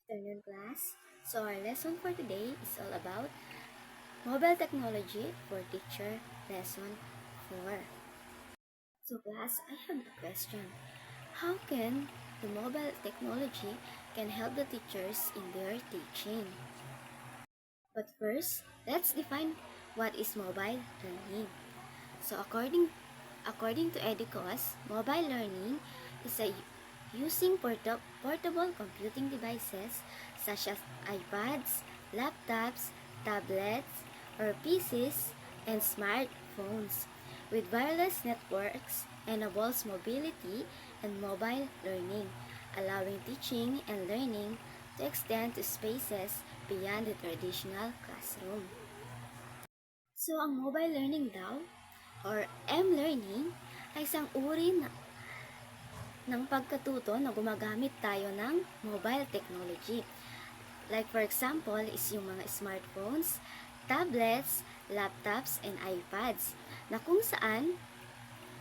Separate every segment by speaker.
Speaker 1: Afternoon class. So our lesson for today is all about mobile technology for teacher lesson 4. So class, I have a question. How can the mobile technology can help the teachers in their teaching? But first, let's define what is mobile learning. So according to EDUCAUSE, mobile learning is using portable computing devices such as iPads, laptops, tablets, or PCs, and smartphones with wireless networks enables mobility and mobile learning, allowing teaching and learning to extend to spaces beyond the traditional classroom. So, ang mobile learning daw, or M-learning, ay isang uri ng pagkatuto na gumagamit tayo ng mobile technology. Like for example, is yung mga smartphones, tablets, laptops, and iPads, na kung saan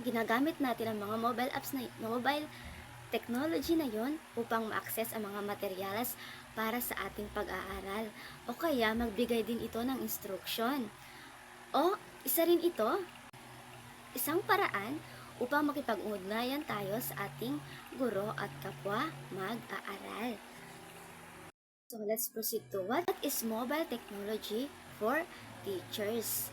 Speaker 1: ginagamit natin ang mga mobile technology na yon upang ma-access ang mga materyales para sa ating pag-aaral, o kaya magbigay din ito ng instruction. O isa rin ito, isang paraan upang makipag-ugnayan tayo sa ating guro at kapwa mag-aaral. So let's proceed to what is mobile technology for teachers.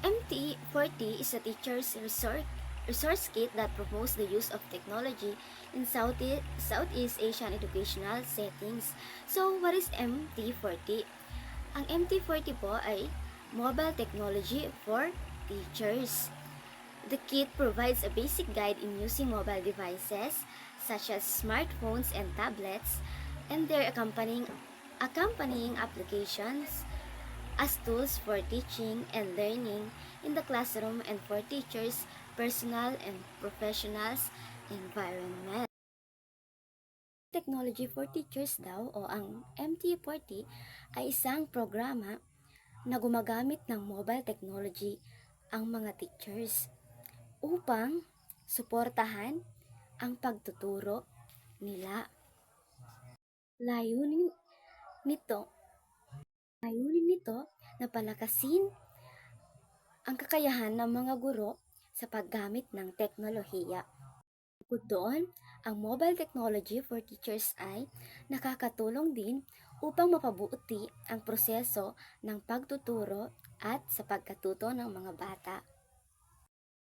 Speaker 1: MT40 is a teacher's resource kit that promotes the use of technology in Southeast Asian educational settings. So what is MT40? Ang MT40 po ay Mobile Technology for Teachers. The kit provides a basic guide in using mobile devices such as smartphones and tablets and their accompanying applications as tools for teaching and learning in the classroom and for teachers' personal and professionals environment. Technology for Teachers daw o ang MT40 ay isang programa na gumagamit ng mobile technology ang mga teachers upang suportahan ang pagtuturo nila. Layunin nito, na palakasin ang kakayahan ng mga guro sa paggamit ng teknolohiya. Bukod doon, ang mobile technology for teachers ay nakakatulong din upang mapabuti ang proseso ng pagtuturo at sa pagkatuto ng mga bata.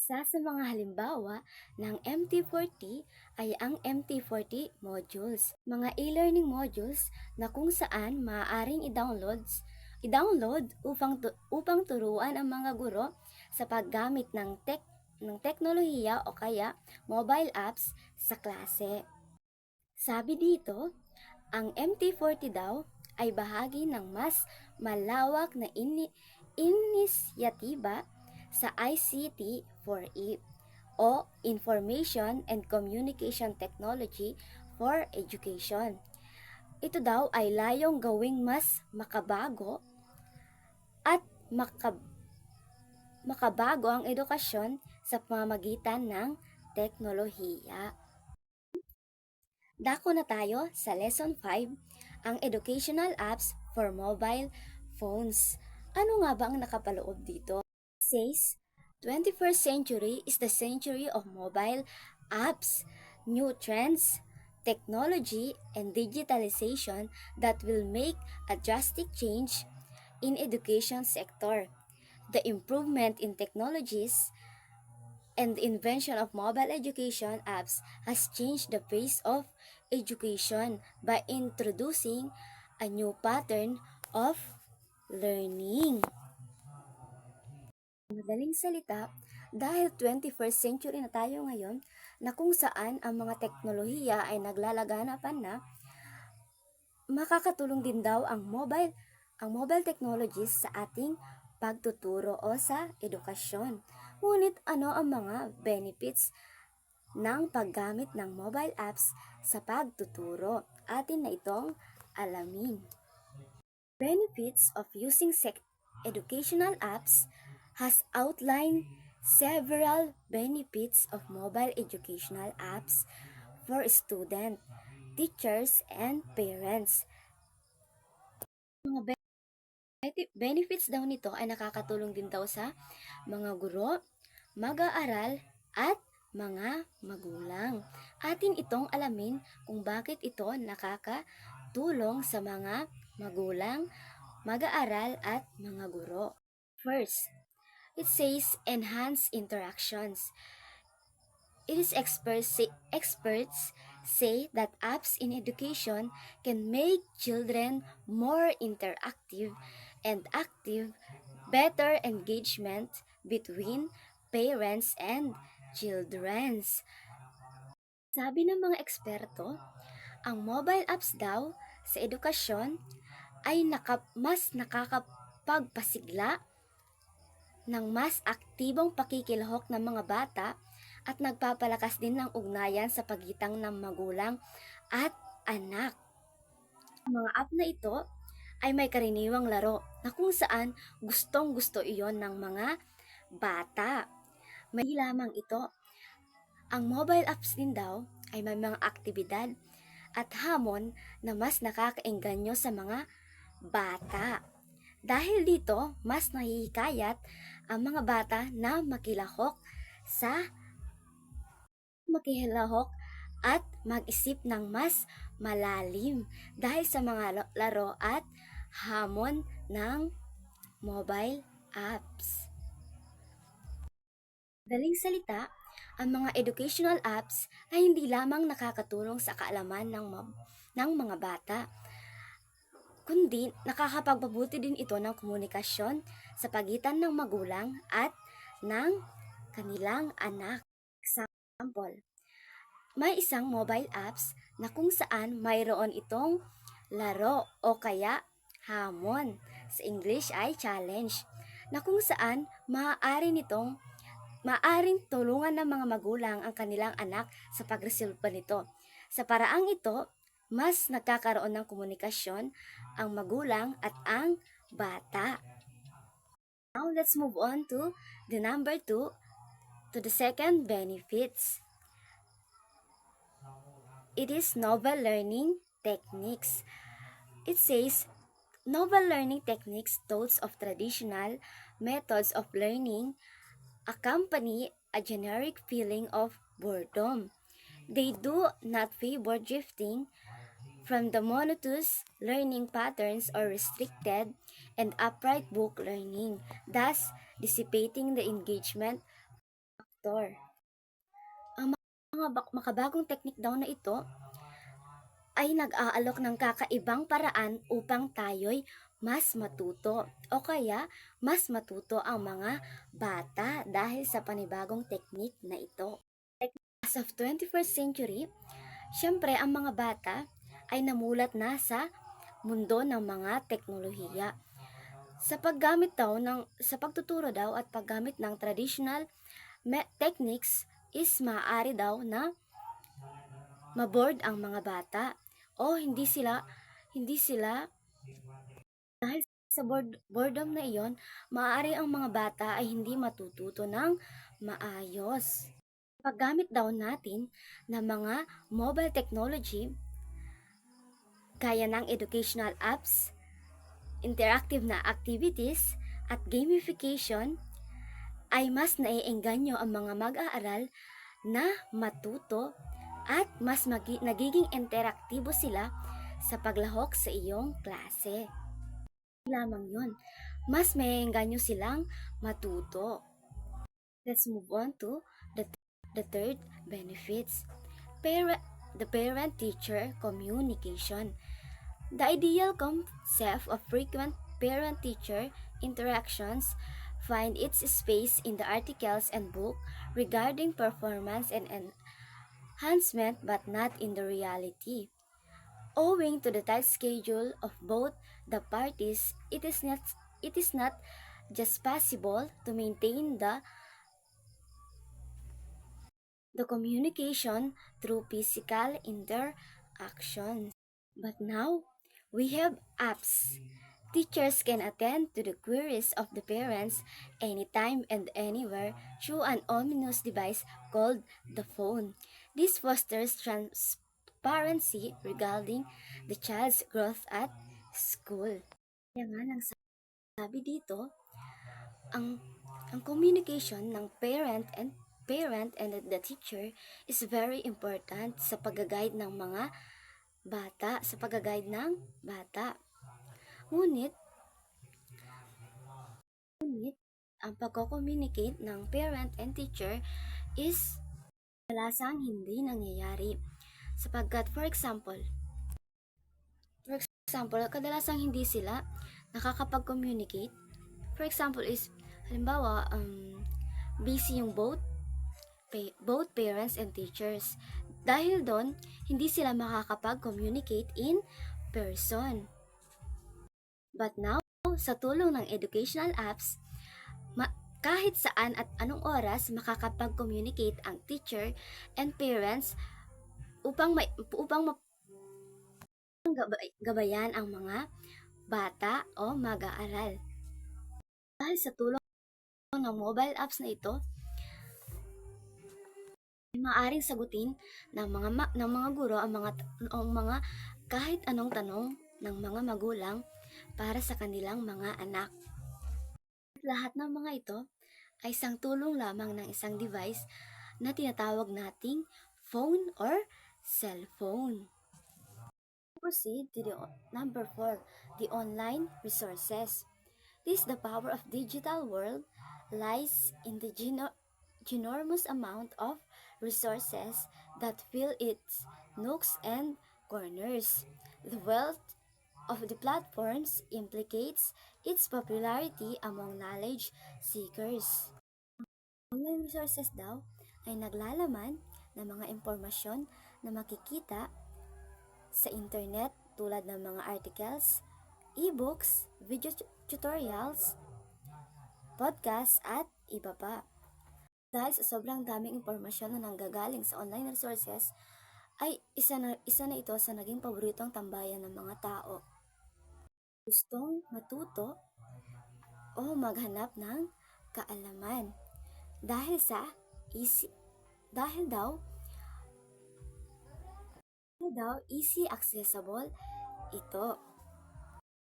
Speaker 1: Isa sa mga halimbawa ng MT40 ay ang MT40 modules, mga e-learning modules na kung saan maaaring i-download upang turuan ang mga guro sa paggamit ng teknolohiya o kaya mobile apps sa klase. Sabi dito, ang MT40 daw ay bahagi ng mas malawak na inisyatiba sa ICT for E o Information and Communication Technology for Education. Ito daw ay layong gawing mas makabago at makabago ang edukasyon sa pamamagitan ng teknolohiya. Dako na tayo sa Lesson 5, ang Educational Apps for Mobile Phones. Ano nga ba ang nakapaloob dito? It says, 21st century is the century of mobile apps, new trends, technology, and digitalization that will make a drastic change in education sector. The improvement in technologies and the invention of mobile education apps has changed the pace of education by introducing a new pattern of learning. Madaling salita, dahil 21st century na tayo ngayon, na kung saan ang mga teknolohiya ay naglalaganapan na, makakatulong din daw ang mobile technologies sa ating pagtuturo o sa edukasyon. Ngunit ano ang mga benefits ng paggamit ng mobile apps sa pagtuturo? Atin na itong alamin. Benefits of using educational apps has outlined several benefits of mobile educational apps for students, teachers, and parents. Mga benefits daw nito ay nakakatulong din daw sa mga guro, mag-aaral, at mga magulang. Atin itong alamin kung bakit ito nakakatulong sa mga magulang, mag-aaral, at mga guro. First, it says enhance interactions. It is experts say that apps in education can make children more interactive and active, better engagement between parents and children. Sabi ng mga eksperto, ang mobile apps daw sa edukasyon ay mas nakakapagpasigla ng mas aktibong pakikilahok ng mga bata at nagpapalakas din ng ugnayan sa pagitan ng magulang at anak. Ang mga app na ito ay may karaniwang laro na kung saan gustong gusto iyon ng mga bata. May lamang ito. Ang mobile apps din daw ay may mga aktibidad at hamon na mas nakakaengganyo sa mga bata. Dahil dito, mas nahihikayat ang mga bata na makihilahok at mag-isip ng mas malalim dahil sa mga laro at hamon ng mobile apps. Daling salita, ang mga educational apps ay hindi lamang nakakatulong sa kaalaman ng mga bata, kundi nakakapagpabuti din ito ng komunikasyon sa pagitan ng magulang at ng kanilang anak. Example, may isang mobile apps na kung saan mayroon itong laro o kaya hamon. Sa English ay challenge, na kung saan maaaring tulungan ng mga magulang ang kanilang anak sa pagresolba nito. Sa paraang ito, mas nagkakaroon ng komunikasyon ang magulang at ang bata. Now, let's move on to the number 2, to the second benefits. It is novel learning techniques. It says, novel learning techniques, thoughts of traditional methods of learning, accompany a generic feeling of boredom. They do not favor drifting from the monotonous learning patterns or restricted and upright book learning, thus dissipating the engagement factor. Ang mga makabagong teknik daw na ito ay nag-aalok ng kakaibang paraan upang tayo'y mas matuto o kaya mas matuto ang mga bata dahil sa panibagong teknik na ito. As of 21st century, syempre ang mga bata ay namulat na sa mundo ng mga teknolohiya. Sa pagtuturo daw at paggamit ng traditional techniques is maaari daw na maboard ang mga bata o hindi sila dahil sa boredom na iyon, maaari ang mga bata ay hindi matututo ng maayos. Paggamit daw natin ng mga mobile technology gaya ng educational apps, interactive na activities, at gamification ay mas naiengganyo ang mga mag-aaral na matuto at mas nagiging interaktibo sila sa paglahok sa iyong klase. Lamang yun, mas maiengganyo silang matuto. Let's move on to the third benefits. The parent-teacher communication. The ideal concept of frequent parent-teacher interactions find its space in the articles and book regarding performance and enhancement but not in the reality. Owing to the tight schedule of both the parties, it is not just possible to maintain the communication through physical interactions. But now, we have apps. Teachers can attend to the queries of the parents anytime and anywhere through an ominous device called the phone. This fosters transparency regarding the child's growth at school. Kaya nga nang sabi dito, ang ang communication ng parent and the teacher is very important sa pag-guide ng mga bata, sa pag-guide ng bata. Ngunit, ngunit ang pagko-communicate ng parent and teacher is kadalasang hindi nangyayari. Sapagkat, for example, kadalasang hindi sila nakakapag-communicate. For example is, halimbawa, busy yung both parents and teachers. Dahil doon, hindi sila makakapag-communicate in person. But now, sa tulong ng educational apps, kahit saan at anong oras makakapag-communicate ang teacher and parents upang gabayan ang mga bata o mag-aaral. Dahil sa tulong ng mobile apps na ito, ay maaaring sagutin ng mga guro ang mga kahit anong tanong ng mga magulang para sa kanilang mga anak. Lahat ng mga ito ay isang tulong lamang ng isang device na tinatawag nating phone or cellphone. Proceed to the number 4, the online resources. This the power of digital world lies in the ginormous amount of resources that fill its nooks and corners. The wealth of the platforms implicates its popularity among knowledge seekers. Online resources daw ay naglalaman ng mga impormasyon na makikita sa internet tulad ng mga articles, e-books, video tutorials, podcasts, at iba pa. Dahil sa sobrang daming impormasyon na nanggagaling sa online resources, ay isa na ito sa naging paboritong tambayan ng mga tao. Gustong matuto o maghanap ng kaalaman dahil daw easy accessible ito.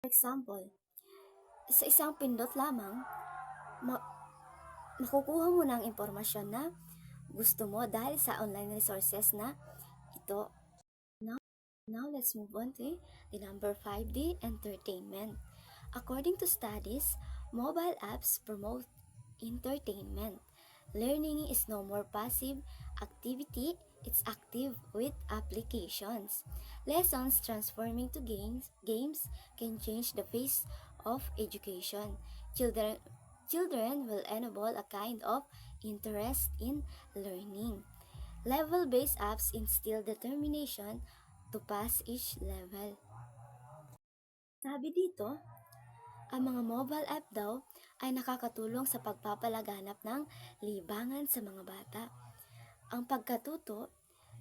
Speaker 1: For example, sa isang pindot lamang, makukuha mo ng impormasyon na gusto mo dahil sa online resources na ito. Now let's move on to the number 5, the entertainment. According to studies, mobile apps promote entertainment. Learning is no more passive activity, it's active with applications. Lessons transforming to games can change the face of education. Children will enable a kind of interest in learning. Level-based apps instill determination to pass each level. Sabi dito, ang mga mobile app daw ay nakakatulong sa pagpapalaganap ng libangan sa mga bata. Ang pagkatuto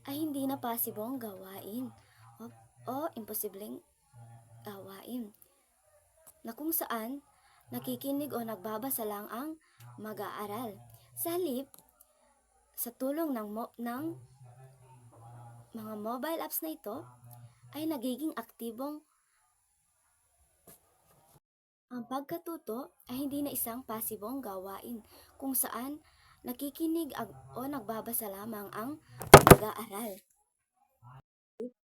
Speaker 1: ay hindi na pasibong gawain o imposibleng gawain, na kung saan nakikinig o nagbabasa lang ang mag-aaral. Sa halip, sa tulong ng mga mobile apps na ito, ay nagiging aktibong ang pagkatuto ay hindi na isang pasibong gawain kung saan nakikinig o nagbabasa lamang ang mag-aaral.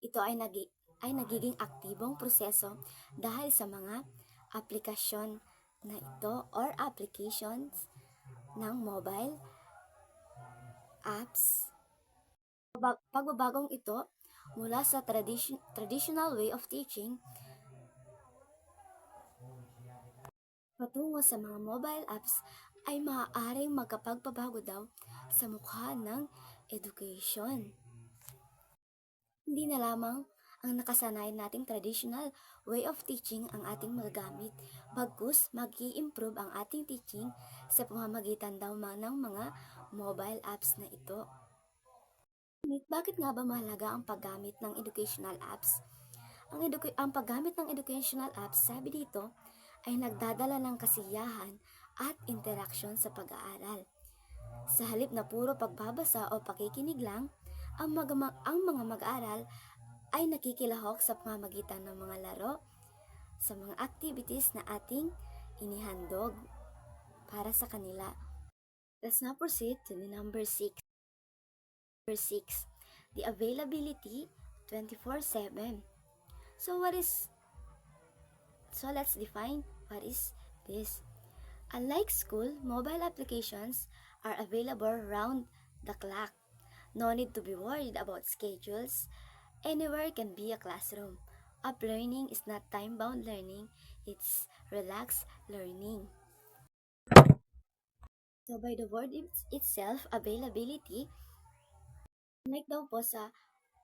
Speaker 1: Ito ay nagiging aktibong proseso dahil sa mga aplikasyon na ito or applications ng mobile apps. Pagbabagong ito mula sa traditional way of teaching patungo sa mga mobile apps ay maaaring magkapagpabago daw sa mukha ng education. Hindi na lamang ang nakasanayan nating traditional way of teaching ang ating magagamit, bagkus mag-i-improve ang ating teaching sa pamamagitan daw ng mga mobile apps na ito. Bakit nga ba mahalaga ang paggamit ng educational apps? Ang paggamit ng educational apps, sabi dito, ay nagdadala ng kasiyahan at interaksyon sa pag-aaral. Sa halip na puro pagbabasa o pakikinig lang, ang mga mag-aaral ay nakikilahok sa pamamagitan ng mga laro, sa mga activities na ating inihandog para sa kanila. Let's now proceed to the number 6. Number 6, the availability 24/7. So let's define what is this. Unlike school, mobile applications are available round the clock. No need to be worried about schedules. Anywhere can be a classroom. App learning is not time-bound learning, it's relaxed learning. So by the word itself, availability, like daw po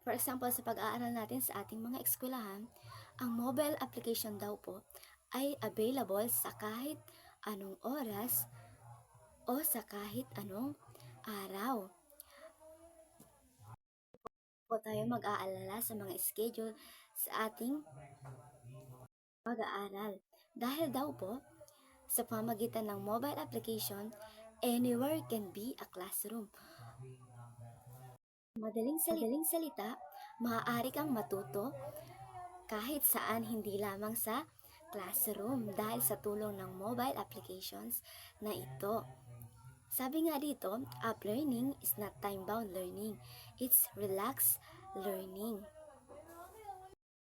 Speaker 1: for example, sa pag-aaral natin sa ating mga eskwelahan, ang mobile application daw po ay available sa kahit anong oras o sa kahit anong araw. Po tayo mag-aalala sa mga schedule sa ating pag-aaral. Dahil daw po, sa pamagitan ng mobile application, anywhere can be a classroom. Madaling salita, maaari kang matuto kahit saan, hindi lamang sa classroom dahil sa tulong ng mobile applications na ito. Sabi nga dito, app learning is not time-bound learning. It's relaxed learning.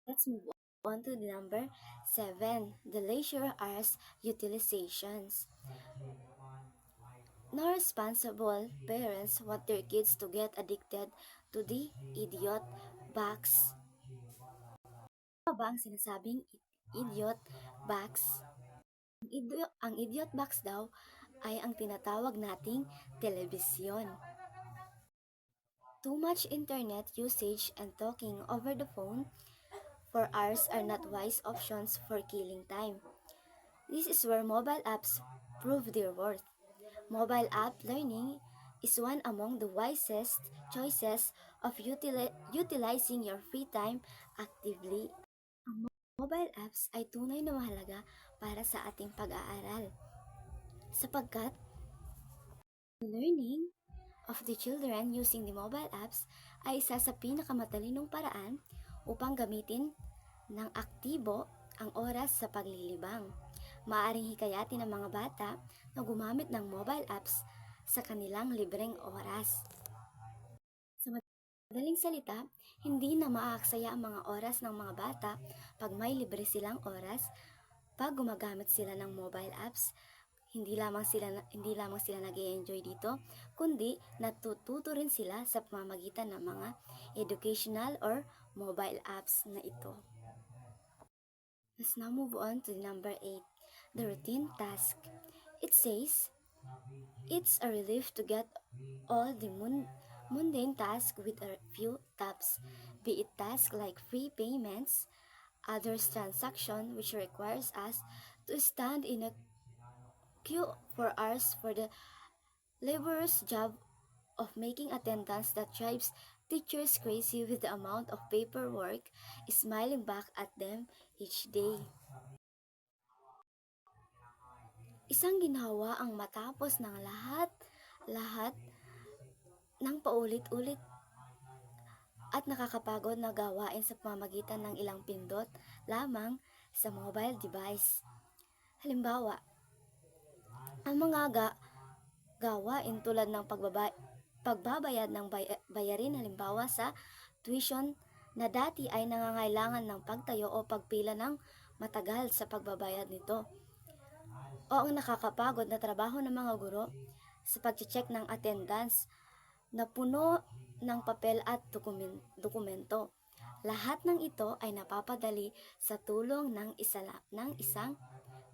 Speaker 1: Let's move on to the number 7, the leisure hours utilizations. No responsible parents want their kids to get addicted to the idiot box. Ano ba ang sinasabing idiot box? Ang idiot box daw ay ang tinatawag nating telebisyon. Too much internet usage and talking over the phone for hours are not wise options for killing time. This is where mobile apps prove their worth. Mobile app learning is one among the wisest choices of utilizing your free time actively. Ang mobile apps ay tunay na mahalaga para sa ating pag-aaral sapagkat learning of the children using the mobile apps ay isa sa pinakamatalinong paraan upang gamitin ng aktibo ang oras sa paglilibang. Maaring hikayatin ng mga bata na gumamit ng mobile apps sa kanilang libreng oras. Sa madaling salita, hindi na maaaksaya ang mga oras ng mga bata pag may libre silang oras pag gumagamit sila ng mobile apps. Hindi lamang sila nag-e-enjoy dito, kundi natututo rin sila sa pamamagitan ng mga educational or mobile apps na ito. Let's now move on to number 8, the routine task. It says, it's a relief to get all the mundane tasks with a few taps, be it tasks like free payments, others transaction which requires us to stand in a queue for hours for the laborious job of making attendance that drives teachers crazy with the amount of paperwork smiling back at them each day. Isang ginhawa ang matapos ng lahat ng paulit-ulit at nakakapagod na gawain sa pamamagitan ng ilang pindot lamang sa mobile device. Halimbawa, ang mga gawain tulad ng pagbabayad ng bayarin, halimbawa sa tuition na dati ay nangangailangan ng pagtayo o pagpila ng matagal sa pagbabayad nito. O ang nakakapagod na trabaho ng mga guro sa pag-check ng attendance na puno ng papel at dokumento. Lahat ng ito ay napapadali sa tulong ng isang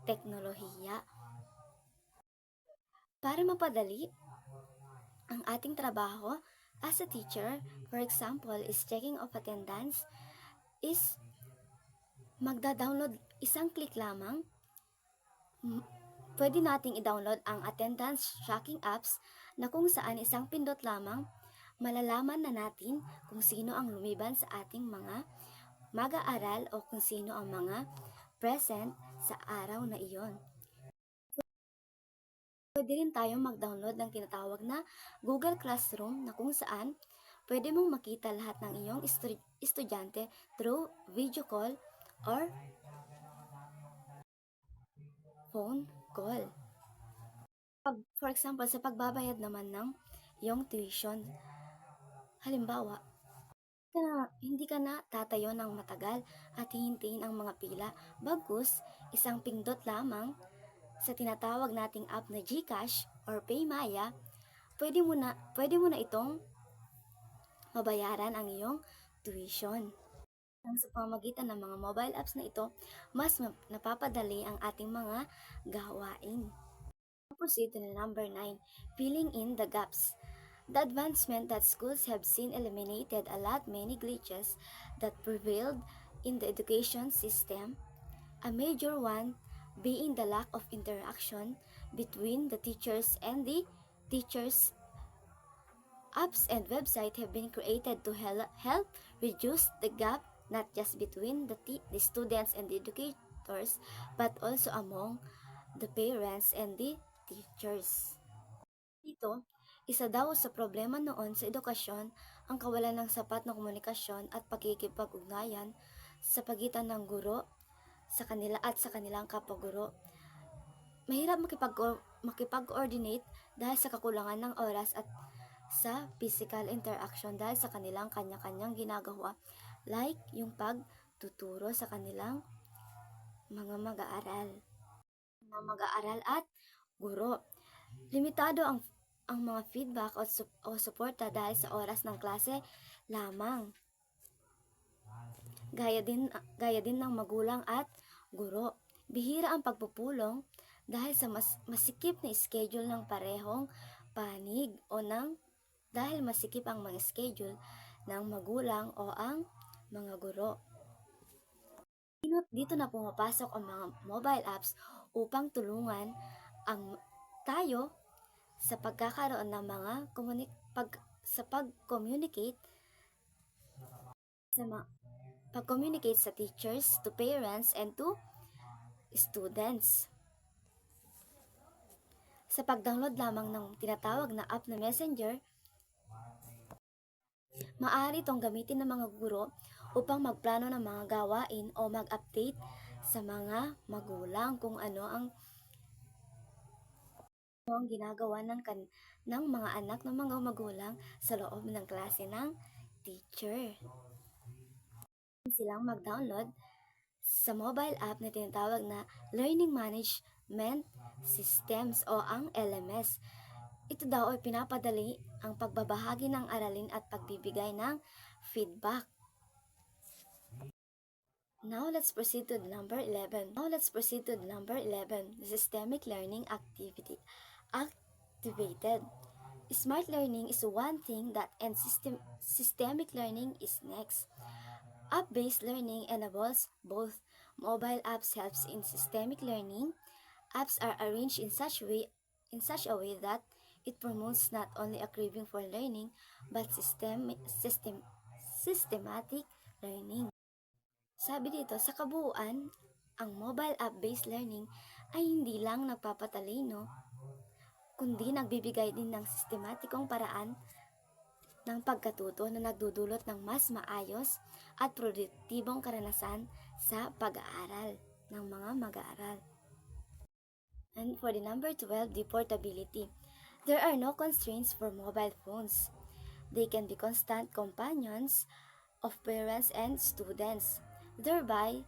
Speaker 1: teknolohiya. Para mapadali ang ating trabaho as a teacher, for example, is checking of attendance, is magda-download, isang click lamang, pwede nating i-download ang attendance tracking apps na kung saan isang pindot lamang, malalaman na natin kung sino ang lumiban sa ating mga mag-aaral o kung sino ang mga present sa araw na iyon. Pwede rin tayong mag-download ng tinatawag na Google Classroom na kung saan pwede mong makita lahat ng iyong estudyante through video call or phone call. For example, sa pagbabayad naman ng iyong tuition. Halimbawa, hindi ka na tatayo ng matagal at hihintayin ang mga pila. Bagkus, isang pindot lamang sa tinatawag nating app na GCash or Paymaya, pwede mo na itong mabayaran ang iyong tuition. Sa pamamagitan ng mga mobile apps na ito, mas napapadali ang ating mga gawain. Proceed to number 9, filling in the gaps. The advancement that schools have seen eliminated a lot many glitches that prevailed in the education system, a major one being the lack of interaction between the teachers and the teachers. Apps and websites have been created to help reduce the gap not just between the students and the educators but also among the parents and the teachers. Dito, isa daw sa problema noon sa edukasyon ang kawalan ng sapat na komunikasyon at pakikipag-ugnayan sa pagitan ng guro sa kanila at sa kanilang kapwa-guro. Mahirap makipag-coordinate dahil sa kakulangan ng oras at sa physical interaction dahil sa kanilang kanya-kanyang ginagawa, like yung pagtuturo sa kanilang mga mag-aaral at guro. Limitado ang mga feedback o suporta dahil sa oras ng klase lamang. Gaya din ng magulang at guro. Bihira ang pagpupulong dahil sa masikip na schedule ng parehong panig dahil masikip ang mga schedule ng magulang o ang mga guro. Dito na pumapasok ang mga mobile apps upang tulungan tayo sa pagkakaroon ng mga pag-communicate sa teachers, to parents, and to students. Sa pag-download lamang ng tinatawag na app na Messenger, maaari itong gamitin ng mga guro upang magplano ng mga gawain o mag-update sa mga magulang kung ano ang ginagawa ng mga anak ng mga magulang sa loob ng klase ng teacher. Silang mag-download sa mobile app na tinatawag na Learning Management Systems o ang LMS. Ito daw ay pinapadali ang pagbabahagi ng aralin at pagbibigay ng feedback. Now let's proceed to number 11. The systemic learning activated. Smart learning is one thing and systemic learning is next. App-based learning enables both. Mobile apps helps in systemic learning. Apps are arranged in such a way that it promotes not only a craving for learning but systematic learning. Sabi dito, sa kabuuan, ang mobile app-based learning ay hindi lang nagpapatalino, kundi nagbibigay din ng sistematikong paraan ng pagkatuto na nagdudulot ng mas maayos at produktibong karanasan sa pag-aaral ng mga mag-aaral. And for the number 12, the portability. There are no constraints for mobile phones. They can be constant companions of parents and students. Thereby,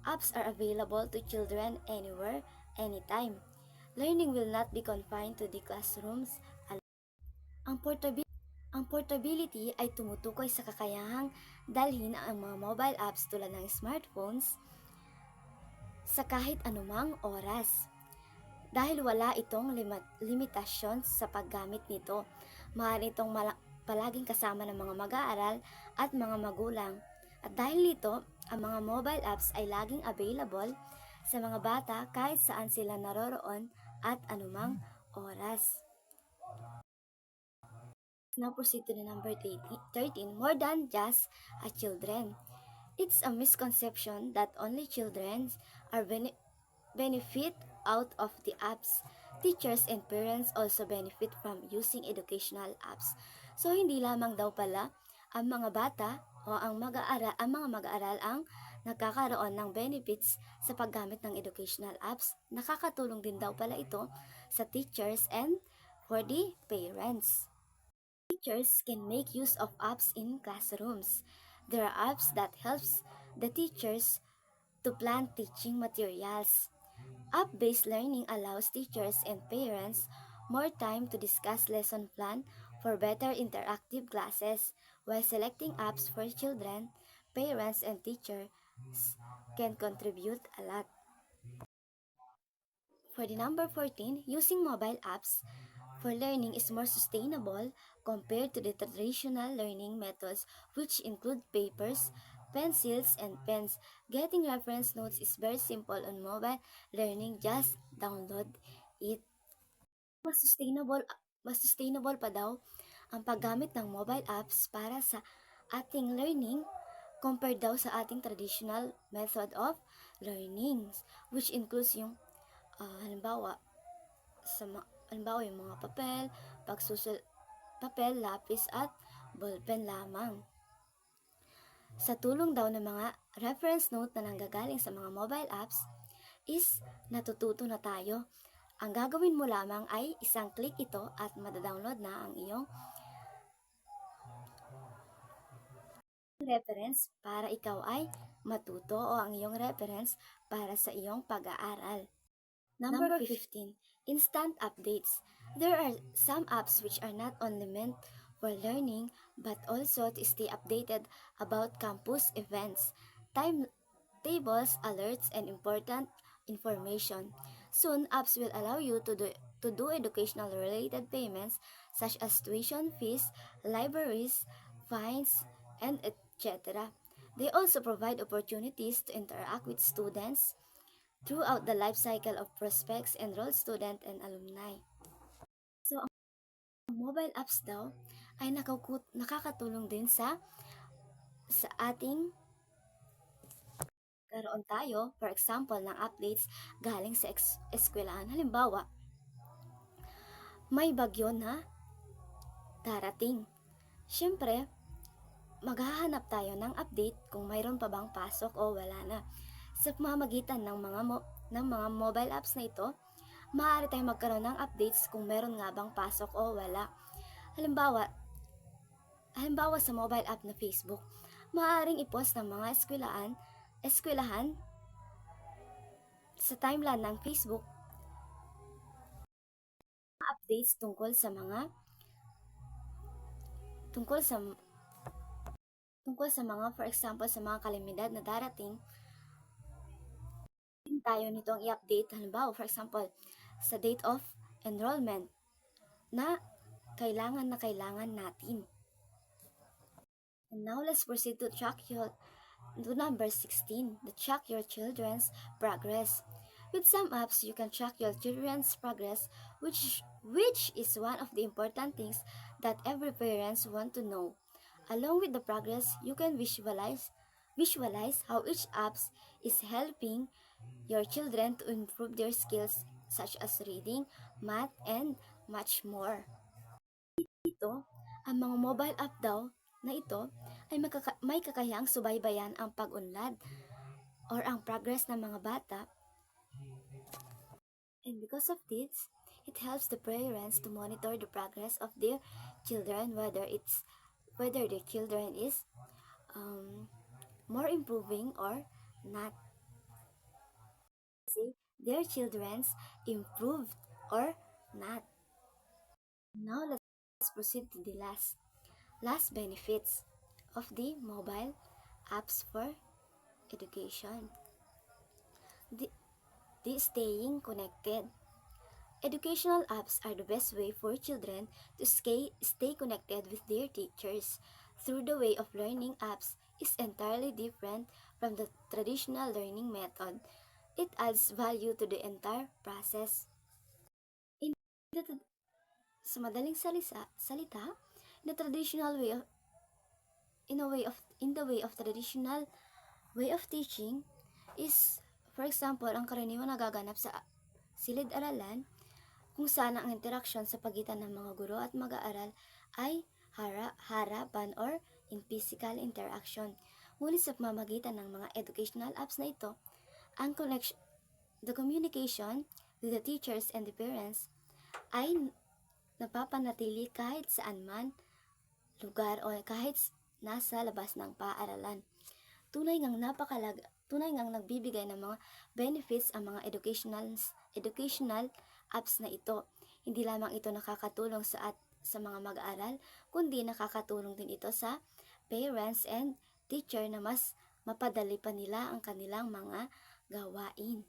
Speaker 1: apps are available to children anywhere, anytime. Learning will not be confined to the classrooms alone. Ang portability ay tumutukoy sa kakayahang dalhin ang mga mobile apps tulad ng smartphones sa kahit anumang oras. Dahil wala itong limitasyon sa paggamit nito, maaari itong palaging kasama ng mga mag-aaral at mga magulang. At dahil dito, ang mga mobile apps ay laging available sa mga bata kahit saan sila naroroon at anumang oras. Now proceed to the number 13, more than just a children. It's a misconception that only children are benefit out of the apps. Teachers and parents also benefit from using educational apps. So hindi lamang daw pala ang mga bata o ang mga mag-aaral ang nagkakaroon ng benefits sa paggamit ng educational apps. Nakakatulong din daw pala ito sa teachers and for the parents. Teachers can make use of apps in classrooms. There are apps that helps the teachers to plan teaching materials. App-based learning allows teachers and parents more time to discuss lesson plan for better interactive classes. While selecting apps for children, parents and teachers can contribute a lot. For the number 14, using mobile apps for learning is more sustainable compared to the traditional learning methods, which include papers, pencils, and pens. Getting reference notes is very simple on mobile learning. Just download it. Mas sustainable, mas sustainable pa daw ang paggamit ng mobile apps para sa ating learning compared daw sa ating traditional method of learning, which includes yung halimbawa halimbawa yung mga papel, lapis at ballpen lamang. Sa tulong daw ng mga reference note na nanggagaling sa mga mobile apps is natututo na tayo. Ang gagawin mo lamang ay isang click ito at madadownload na ang iyong reference para ikaw ay matuto o ang iyong reference para sa iyong pag-aaral. Number 15. Instant updates. There are some apps which are not only meant for learning but also to stay updated about campus events, timetables, alerts, and important information. Soon, apps will allow you to do educational related payments such as tuition fees, libraries, fines, and etc. They also provide opportunities to interact with students throughout the life cycle of prospects, enrolled student, and alumni. So, ang mobile apps daw ay nakakatulong din sa ating karoon tayo, for example, ng updates galing sa eskwelahan. Halimbawa, may bagyo na darating. Siyempre, maghahanap tayo ng update kung mayroon pa bang pasok o wala na. Sa pamamagitan ng mga mobile apps na ito, maaari tayong magkaroon ng updates kung meron nga bang pasok o wala. Halimbawa sa mobile app na Facebook, maaaring i-post ng mga eskwelahan sa timeline ng Facebook updates tungkol sa for example sa mga kalamidad na darating. Tayo nitong i-update, halimbawa for example sa date of enrollment na kailangan natin. And now let's proceed to number 16, to track your children's progress. With some apps, you can track your children's progress, which is one of the important things that every parents want to know. Along with the progress, you can visualize how each app is helping your children to improve their skills such as reading, math, and much more. Ito, ang mga mobile app daw na ito ay may kakayahang subaybayan ang pag-unlad or ang progress ng mga bata. And because of this, it helps the parents to monitor the progress of their children, whether their children is more improving or not. See, their children's improved or not. Now let's proceed to the last benefits of the mobile apps for education. The staying connected. Educational apps are the best way for children to stay connected with their teachers. Through the way of learning apps is entirely different from the traditional learning method. It adds value to the entire process. Sa madaling salita, in the way of traditional way of teaching is, for example, ang karaniwang nagaganap sa silid-aralan kung saan ang interaksyon sa pagitan ng mga guro at mag-aaral ay harapan or in physical interaction. Ngunit sa pamamagitan ng mga educational apps na ito, the communication with the teachers and the parents ay napapanatili kahit saan man lugar o kahit nasa labas ng paaralan. Tunay ngang nagbibigay ng mga benefits ang mga educational apps na ito. Hindi lamang ito nakakatulong sa mga mag-aaral, kundi nakakatulong din ito sa parents and teacher na mas mapadali pa nila ang kanilang mga gawain.